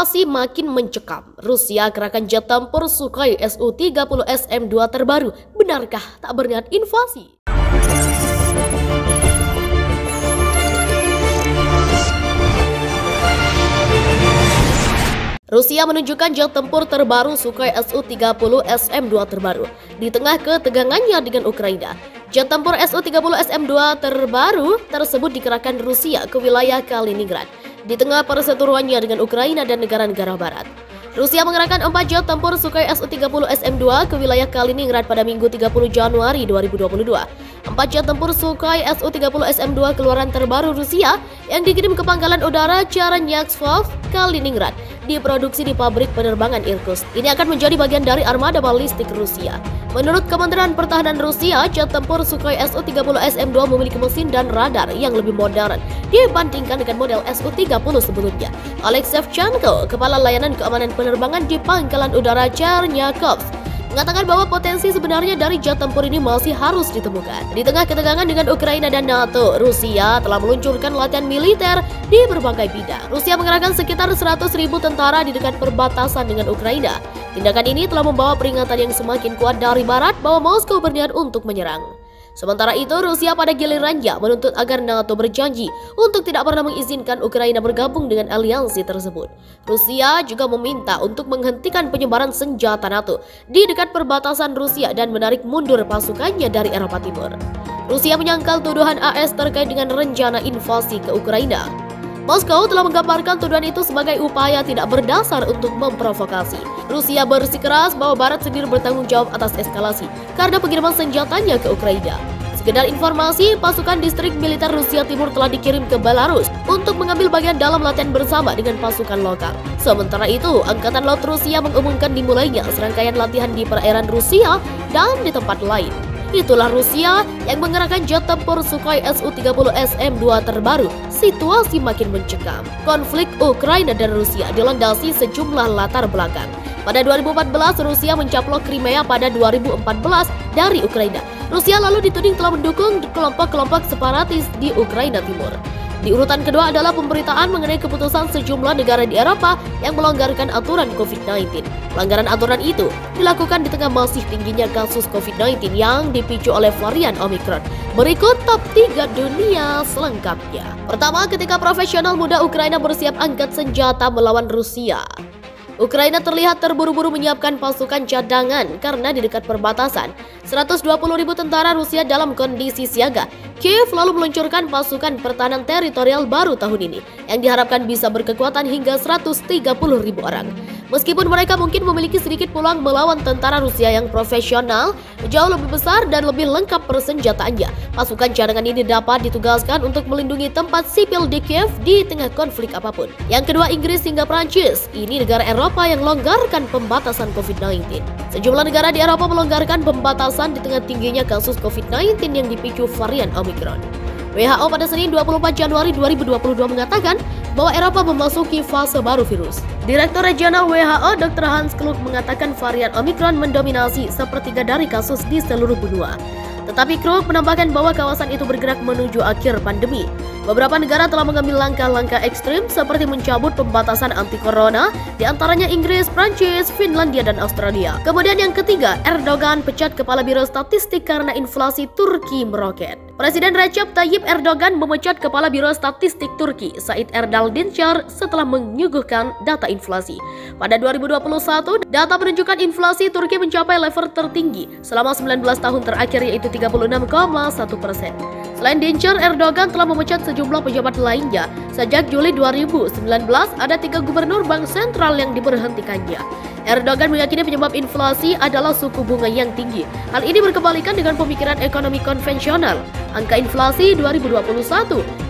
Situasi makin mencekam. Rusia kerahkan jet tempur Sukhoi Su-30 SM-2 terbaru. Benarkah tak berniat invasi? Rusia menunjukkan jet tempur terbaru Sukhoi Su-30 SM-2 terbaru di tengah ketegangannya dengan Ukraina. Jet tempur Su-30 SM-2 terbaru tersebut dikerahkan Rusia ke wilayah Kaliningrad di tengah perseteruannya dengan Ukraina dan negara-negara barat. Rusia mengerahkan 4 jet tempur Sukhoi Su-30 SM-2 ke wilayah Kaliningrad pada Minggu 30 Januari 2022. 4 jet tempur Sukhoi Su-30 SM-2 keluaran terbaru Rusia yang dikirim ke pangkalan udara Chernyakov, Kaliningrad, diproduksi di pabrik penerbangan Irkutsk. Ini akan menjadi bagian dari armada balistik Rusia. Menurut Kementerian Pertahanan Rusia, jet tempur Sukhoi Su-30 SM-2 memiliki mesin dan radar yang lebih modern dibandingkan dengan model Su-30 sebelumnya. Alex Shevchenko, Kepala Layanan Keamanan Penerbangan di Pangkalan Udara Chernyakov, mengatakan bahwa potensi sebenarnya dari jet tempur ini masih harus ditemukan. Di tengah ketegangan dengan Ukraina dan NATO, Rusia telah meluncurkan latihan militer di berbagai bidang. Rusia mengerahkan sekitar 100.000 tentara di dekat perbatasan dengan Ukraina. Tindakan ini telah membawa peringatan yang semakin kuat dari Barat bahwa Moskow berniat untuk menyerang. Sementara itu, Rusia pada gilirannya menuntut agar NATO berjanji untuk tidak pernah mengizinkan Ukraina bergabung dengan aliansi tersebut. Rusia juga meminta untuk menghentikan penyebaran senjata NATO di dekat perbatasan Rusia dan menarik mundur pasukannya dari Eropa Timur. Rusia menyangkal tuduhan AS terkait dengan rencana invasi ke Ukraina. Moskow telah menggambarkan tuduhan itu sebagai upaya tidak berdasar untuk memprovokasi. Rusia bersikeras bahwa Barat sendiri bertanggung jawab atas eskalasi karena pengiriman senjatanya ke Ukraina. Sekedar informasi, pasukan distrik militer Rusia Timur telah dikirim ke Belarus untuk mengambil bagian dalam latihan bersama dengan pasukan lokal. Sementara itu, Angkatan Laut Rusia mengumumkan dimulainya serangkaian latihan di perairan Rusia dan di tempat lain. Itulah Rusia yang mengerahkan jet tempur Sukhoi Su-30 SM-2 terbaru. Situasi makin mencekam. Konflik Ukraina dan Rusia dilandasi sejumlah latar belakang. Pada 2014, Rusia mencaplok Crimea pada 2014 dari Ukraina. Rusia lalu dituding telah mendukung kelompok-kelompok separatis di Ukraina Timur. Di urutan kedua adalah pemberitaan mengenai keputusan sejumlah negara di Eropa yang melonggarkan aturan COVID-19. Pelanggaran aturan itu dilakukan di tengah masih tingginya kasus COVID-19 yang dipicu oleh varian Omicron. Berikut top 3 dunia selengkapnya. Pertama, ketika profesional muda Ukraina bersiap angkat senjata melawan Rusia. Ukraina terlihat terburu-buru menyiapkan pasukan cadangan karena di dekat perbatasan 120.000 tentara Rusia dalam kondisi siaga. Kiev lalu meluncurkan pasukan pertahanan teritorial baru tahun ini yang diharapkan bisa berkekuatan hingga 130.000 orang. Meskipun mereka mungkin memiliki sedikit peluang melawan tentara Rusia yang profesional, jauh lebih besar dan lebih lengkap persenjataannya. Pasukan cadangan ini dapat ditugaskan untuk melindungi tempat sipil di Kiev di tengah konflik apapun. Yang kedua, Inggris hingga Prancis. Ini negara Eropa yang melonggarkan pembatasan COVID-19. Sejumlah negara di Eropa melonggarkan pembatasan di tengah tingginya kasus COVID-19 yang dipicu varian Omicron. WHO pada Senin 24 Januari 2022 mengatakan bahwa Eropa memasuki fase baru virus. Direktur Regional WHO Dr. Hans Kluge mengatakan varian Omicron mendominasi sepertiga dari kasus di seluruh benua. Tetapi Kluge menambahkan bahwa kawasan itu bergerak menuju akhir pandemi. Beberapa negara telah mengambil langkah-langkah ekstrim seperti mencabut pembatasan anti-corona, di antaranya Inggris, Prancis, Finlandia, dan Australia. Kemudian yang ketiga, Erdogan pecat Kepala Biro Statistik karena inflasi Turki meroket. Presiden Recep Tayyip Erdogan memecat Kepala Biro Statistik Turki, Said Erdal Dinçer, setelah menyuguhkan data inflasi. Pada 2021, data menunjukkan inflasi Turki mencapai level tertinggi selama 19 tahun terakhir, yaitu 36,1%. Selain Dinçer, Erdogan telah memecat sejumlah pejabat lainnya. Sejak Juli 2019, ada 3 gubernur bank sentral yang diberhentikannya. Erdogan meyakini penyebab inflasi adalah suku bunga yang tinggi. Hal ini berkebalikan dengan pemikiran ekonomi konvensional. Angka inflasi 2021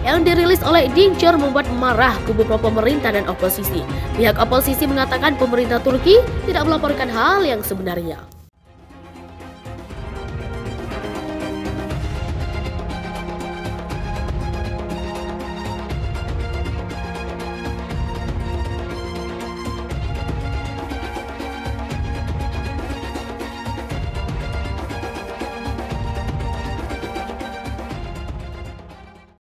yang dirilis oleh Dinçer membuat marah kubu pro pemerintah dan oposisi. Pihak oposisi mengatakan pemerintah Turki tidak melaporkan hal yang sebenarnya.